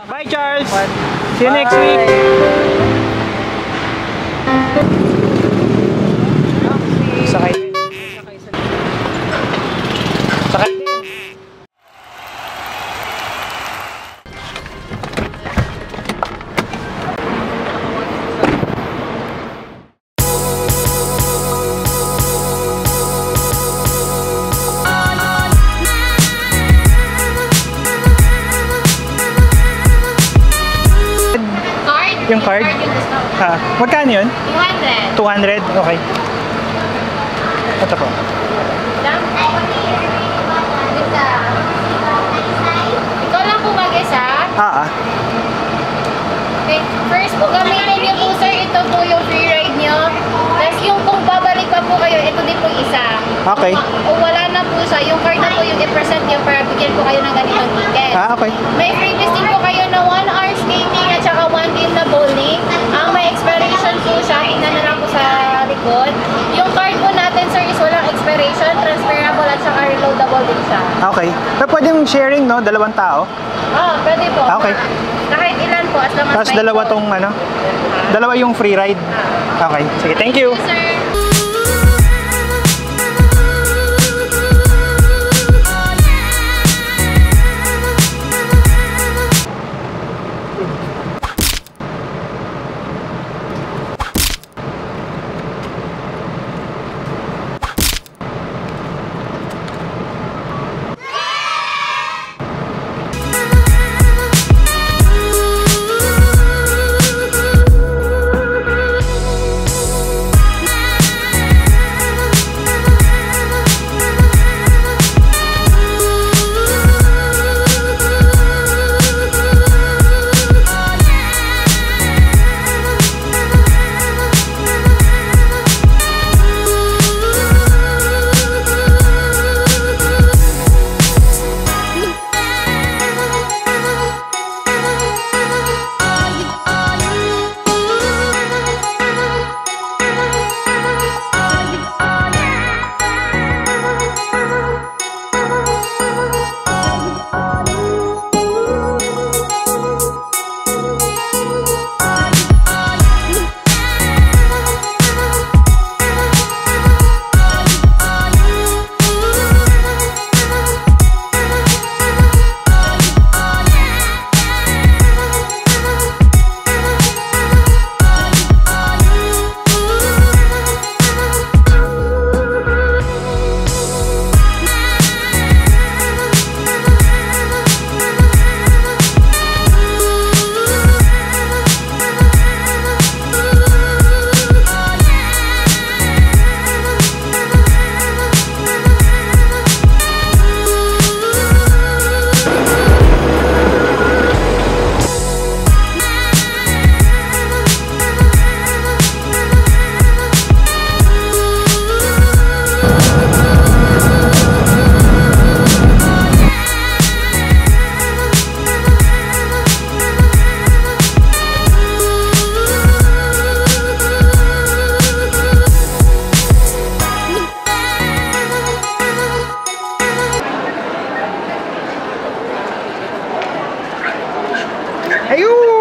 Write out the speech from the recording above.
Bye, Charles! See you next week! Sakay. Sakay. Yung card? Magkano yun? 200. 200? Okay. Ito po. Ikaw lang po mag-isa? Okay. First po gamitin niyo po sir, ito po yung free ride niyo. Tapos yung kung babalik pa po kayo, ito din po isa. Okay. Kung wala na po siya, yung card na po yung i-present niyo para bigyan po kayo ng ganitong ticket. Okay. May freebies din po kayo na 1 hour skating at saka 1 game na bowling. Ang may expiration po siya, tingnan na lang po sa likod. Yung card po natin sir is walang expiration, transferable at saka reloadable din siya. Okay. Pero pwede yung sharing, no? 2 tao? Pwede po. Okay. Kahit ilan po, as long as Tapos dalawa tong ano? Dalawa yung free ride? Okay. Sige, thank you. Thank you, sir. Ayun!